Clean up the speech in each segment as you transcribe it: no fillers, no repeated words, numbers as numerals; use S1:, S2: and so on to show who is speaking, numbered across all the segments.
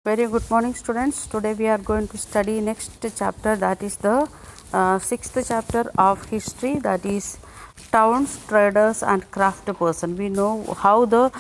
S1: Very good morning, students. Today we are going to study next chapter, that is the sixth chapter of history, that is towns, traders and craft person. We know how the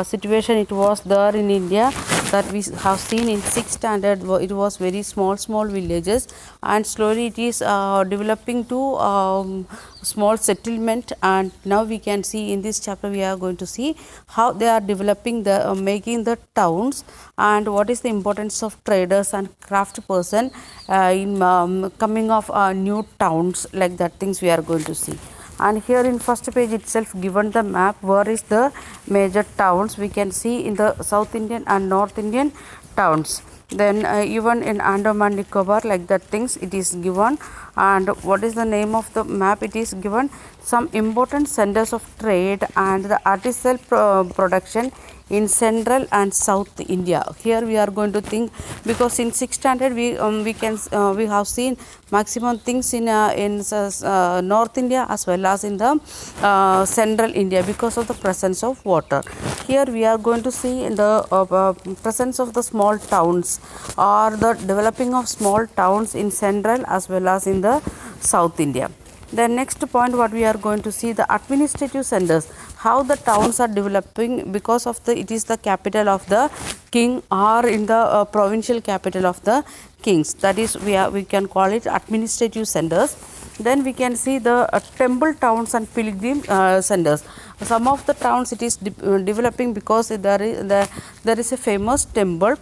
S1: situation it was there in India, that we have seen in sixth standard. It was very small villages, and slowly it is developing to small settlement, and now we can see in this chapter we are going to see how they are developing the making the towns, and what is the importance of traders and craft person in coming of new towns, like that things we are going to see. And here in first page itself given the map where is the major towns we can see in the South Indian and North Indian towns. Then even in Andaman Nicobar, like that things it is given, and what is the name of the map, it is given some important centers of trade and the artisanal production in central and south India. Here we are going to think, because in sixth standard we have seen maximum things in North India as well as in the central India, because of the presence of water. Here we are going to see in the presence of the small towns, or the developing of small towns in central as well as in the South India. The next point what we are going to see, the administrative centers, how the towns are developing because of the it is the capital of the king, or in the provincial capital of the kings, that is we can call it administrative centers. Then we can see the temple towns and pilgrim centers. Some of the towns it is developing because there is a famous temple,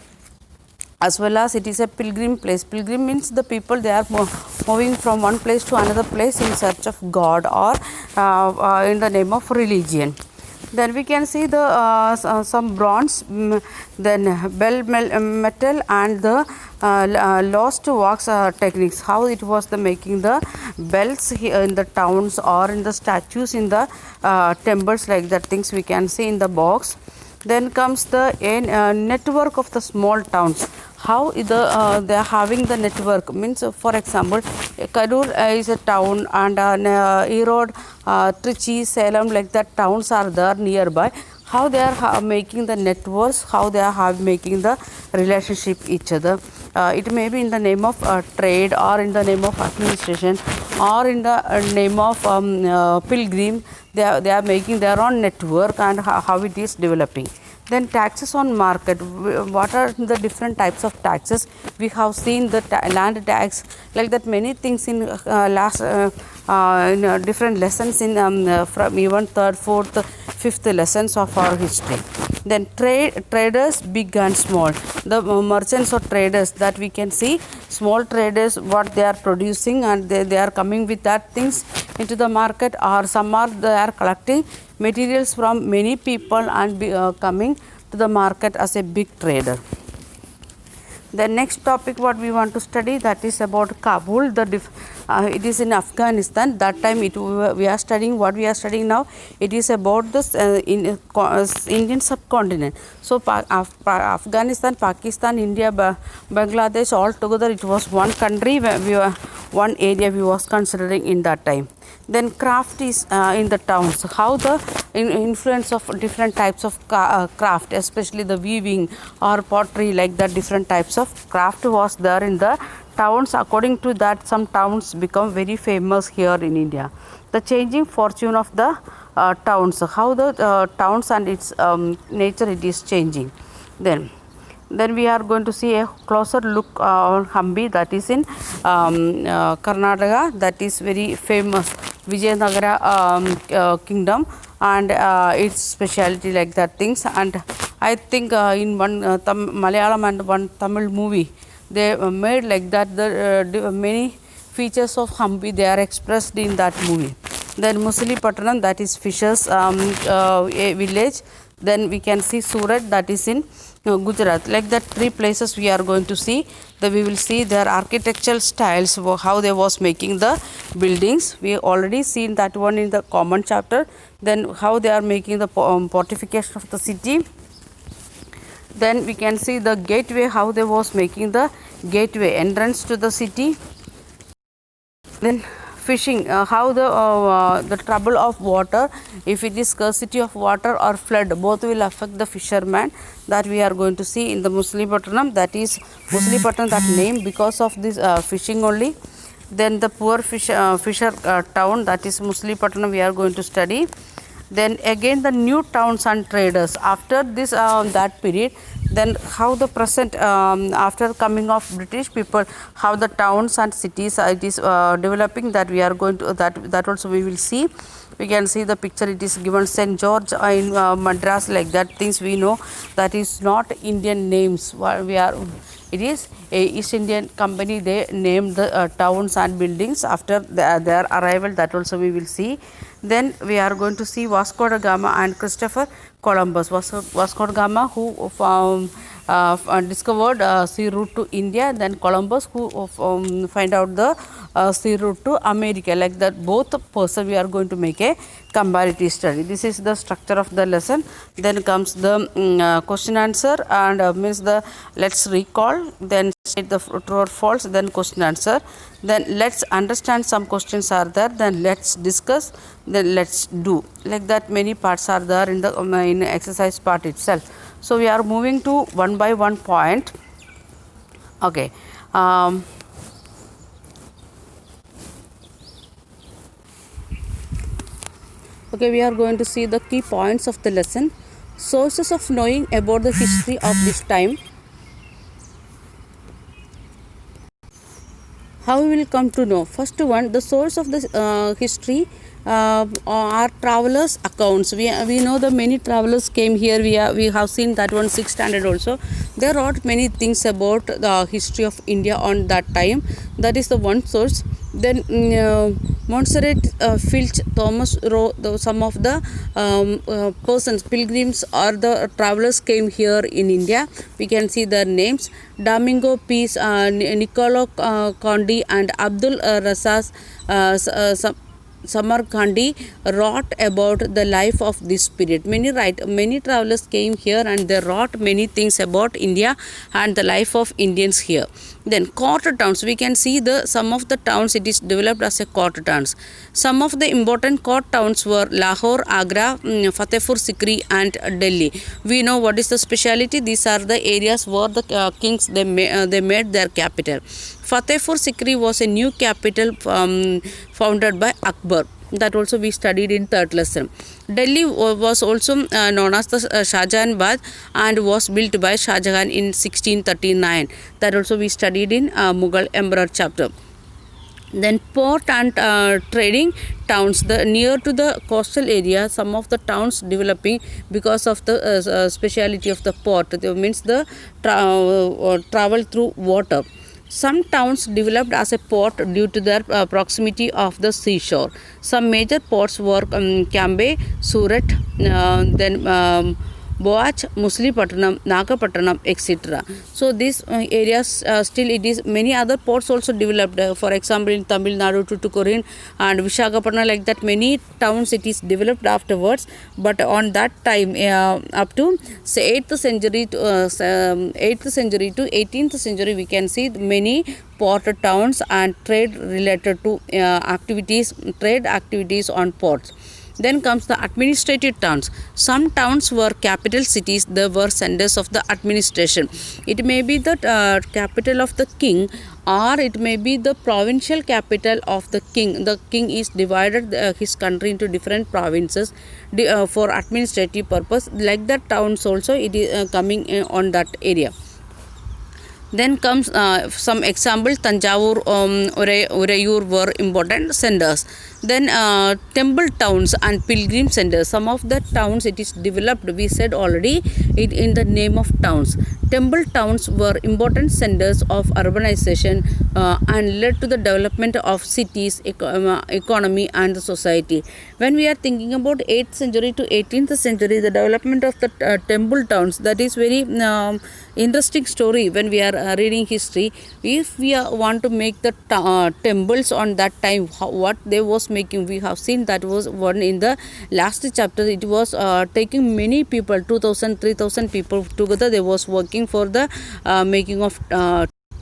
S1: as well as it is a pilgrim place. Pilgrim means the people they are moving from one place to another place in search of God, or in the name of religion. Then we can see the some bronze, then bell metal and the lost wax techniques, how it was the making the bells here in the towns or in the statues in the temples, like that things we can see in the box. Then comes the network of the small towns, how they are having the network, means for example Kadur is a town, and Erode, Trichy, Salem, like that towns are there nearby, how they are making the networks, how they are making the relationship each other. It may be in the name of trade, or in the name of administration, or in the name of pilgrim. They are making their own network, and how it is developing. Then taxes on market, what are the different types of taxes? We have seen the land tax, like that many things in last in different lessons in from even third, fourth, fifth lessons of our history. Then traders big and small, the merchants or traders that we can see, small traders what they are producing, and they are coming with that things into the market, or some are they are collecting materials from many people and coming to the market as a big trader. The next topic what we want to study, that is about Kabul. It is in Afghanistan. That time we are studying what we are studying now. It is about the Indian subcontinent. So Afghanistan, Pakistan, India, Bangladesh, all together it was one country where one area we was considering in that time. Then craft is in the towns, how the influence of different types of craft, especially the weaving or pottery, like that different types of craft was there in the towns. According to that, some towns become very famous here in India. The changing fortune of the towns, how the towns and its nature it is changing. Then we are going to see a closer look on Hampi, that is in Karnataka, that is very famous Vijayanagara kingdom, and its speciality, like that things. And I think in one Malayalam and one Tamil movie they made like that the many features of Hampi they are expressed in that movie. Then Musulipattanam, that is fishers a village. Then we can see Surat, that is in Gujarat. Like that three places we are going to see. We will see their architectural styles, how they was making the buildings. We already seen that one in the common chapter. Then how they are making the fortification of the city. Then we can see the gateway, how they was making the gateway entrance to the city. Then fishing, how the trouble of water, if it is scarcity of water or flood, both will affect the fisherman, that we are going to see in the Muslipatanam. That is Muslipatanam, that name because of this fishing only. Then the poor fisher town, that is Muslipatanam, we are going to study. Then again the new towns and traders after this that period. Then how the present after coming of British people, how the towns and cities it is developing, that we are going to that also we will see. We can see the picture, it is given St. George in Madras, like that things we know. That is not Indian names, we are, it is a East Indian Company, they named the towns and buildings after their arrival, that also we will see. Then we are going to see Vasco da Gama and Christopher Columbus. Vasco da Gama, who found discovered sea route to India, then Columbus, who find out the sea route to America. Like that, both person we are going to make a comparative study. This is the structure of the lesson. Then comes the question answer, and means the let's recall, then state the true or false, then question answer, then let's understand, some questions are there, then let's discuss, then let's do. Like that, many parts are there in the in exercise part itself. So we are moving to one by one point. Okay. Okay, we are going to see the key points of the lesson. Sources of knowing about the history of this time. How we will come to know? First one, the source of the history are travelers' accounts. We know the many travelers came here. We have seen that one 6th standard also. They wrote many things about the history of India on that time. That is the one source. Then Montserrat Filch Thomas wrote some of the persons, pilgrims or the travelers came here in India. We can see their names: Domingo Peace, Niccolo Conti and Abdul Razak Samarkandi wrote about the life of this period. Many travelers came here and they wrote many things about India and the life of Indians here. Then quarter towns, we can see some of the towns it is developed as a quarter towns. Some of the important court towns were Lahore, Agra, Fatehpur Sikri and Delhi. We know what is the speciality. These are the areas where the kings they made their capital. Fatehpur Sikri was a new capital founded by Akbar. That also we studied in 3rd lesson. Delhi was also known as the Shahjahanabad and was built by Shah Jahan in 1639. That also we studied in Mughal Emperor chapter. Then port and trading towns, the near to the coastal area, some of the towns developing because of the speciality of the port. That means the travel through water. Some towns developed as a port due to their proximity of the seashore. Some major ports were Cambay, Surat, then Boach, Muslipatanam, Nagapattanam, etc. So these areas still it is many other ports also developed. For example, in Tamil Nadu, Tuticorin and Visakhapatnam, like that many towns it is developed afterwards. But on that time, up to say 8th century to 18th century, we can see many port towns and trade related to trade activities on ports. Then comes the administrative towns. Some towns were capital cities. They were centers of the administration. It may be the capital of the king, or it may be the provincial capital of the king. The king is divided his country into different provinces for administrative purpose. Like that towns also it is coming on that area. Then comes some example. Tanjavur, Urayur were important centers. Then temple towns and pilgrim centers. Some of the towns it is developed, we said already, it in the name of towns. Temple towns were important centers of urbanization and led to the development of cities, economy and the society. When we are thinking about 8th century to 18th century, the development of the temple towns, that is very interesting story. When we are reading history, if we want to make the temples on that time, what they was making, we have seen that was one in the last chapter. It was taking many people, 2000 3000 people together. They was working for the making of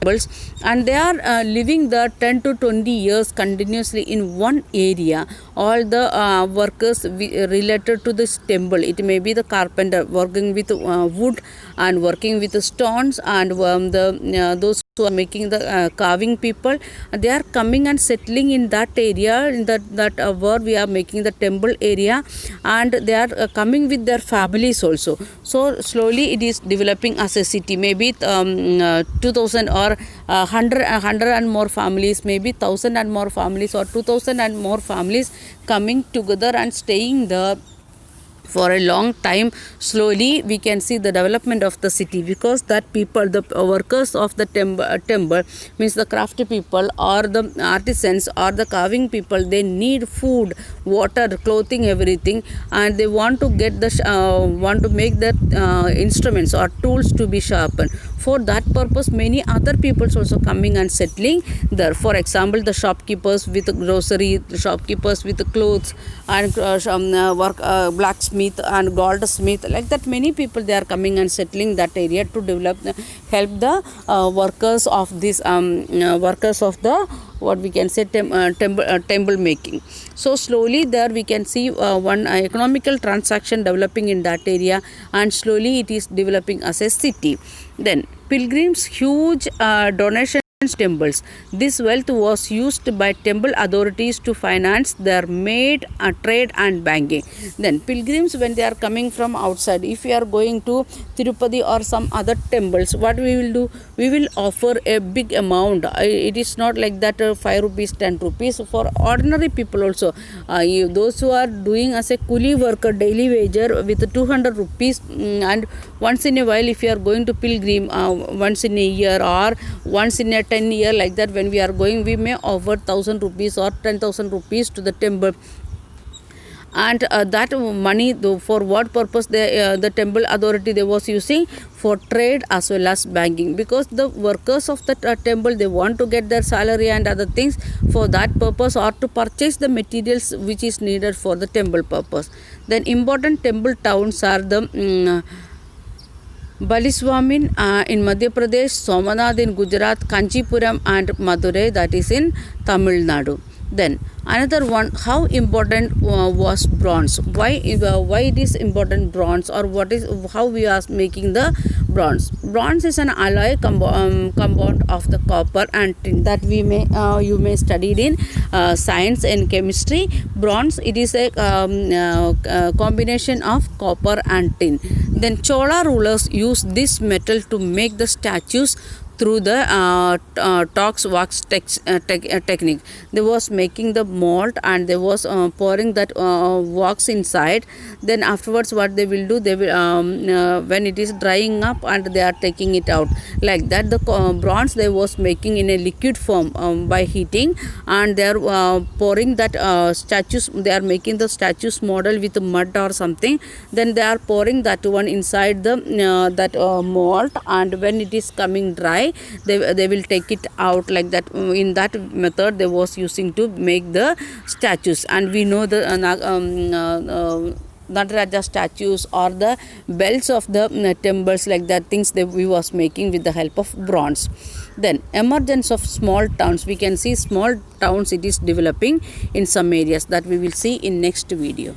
S1: temples, and they are living the 10 to 20 years continuously in one area. All the workers related to this temple, it may be the carpenter working with wood and working with stones, and those who are making the carving people, they are coming and settling in that area, in that where we are making the temple area, and they are coming with their families also. So slowly it is developing as a city, maybe 2000 or 100 and more families, maybe 1000 and more families, or 2000 and more families coming together and staying there for a long time. Slowly we can see the development of the city, because that people, the workers of the temple, means the craft people or the artisans or the carving people, they need food, water, clothing, everything, and they want to get the want to make the instruments or tools to be sharpened. For that purpose, many other people also coming and settling there. For example, the shopkeepers with grocery, the shopkeepers with clothes, and blacksmith and goldsmith, like that many people, they are coming and settling that area to develop, help the workers of this workers of the, what we can say, temple making. So slowly there we can see one economical transaction developing in that area, and slowly it is developing as a city. Then pilgrims huge donations temples. This wealth was used by temple authorities to finance their maid, trade and banking. Then pilgrims, when they are coming from outside, if we are going to Tirupati or some other temples, what we will do, we will offer a big amount. It is not like that 5 rupees, 10 rupees. For ordinary people also, those who are doing as a coolie worker, daily wager with 200 rupees, and once in a while, if you are going to pilgrim once in a year or once in a 10 year, like that, when we are going, we may offer 1000 rupees or 10,000 rupees to the temple. And that money, for what purpose the temple authority they was using? For trade as well as banking, because the workers of the temple, they want to get their salary and other things for that purpose, or to purchase the materials which is needed for the temple purpose. Then important temple towns are the Baliswamin in Madhya Pradesh, Somanath in Gujarat, Kanchipuram and Madurai, that is in Tamil Nadu. Then another one, how important was bronze? Why it is important, bronze, or what is, how we are making the bronze? Bronze is an alloy compound of the copper and tin, that we may you may studied in science and chemistry. Bronze, it is a combination of copper and tin. Then Chola rulers used this metal to make the statues through the tox wax technique. They was making the mold, and they was pouring that wax inside. Then afterwards, what they will do, they will when it is drying up, and they are taking it out, like that. The bronze they was making in a liquid form by heating, and they are pouring that statues. They are making the statues model with mud or something. Then they are pouring that one inside the that mold, and when it is coming dry, they will take it out, like that. In that method they was using to make the statues. And we know the Nataraja statues or the bells of the temples, like that things that we was making with the help of bronze. Then emergence of small towns, we can see small towns, it is developing in some areas, that we will see in next video.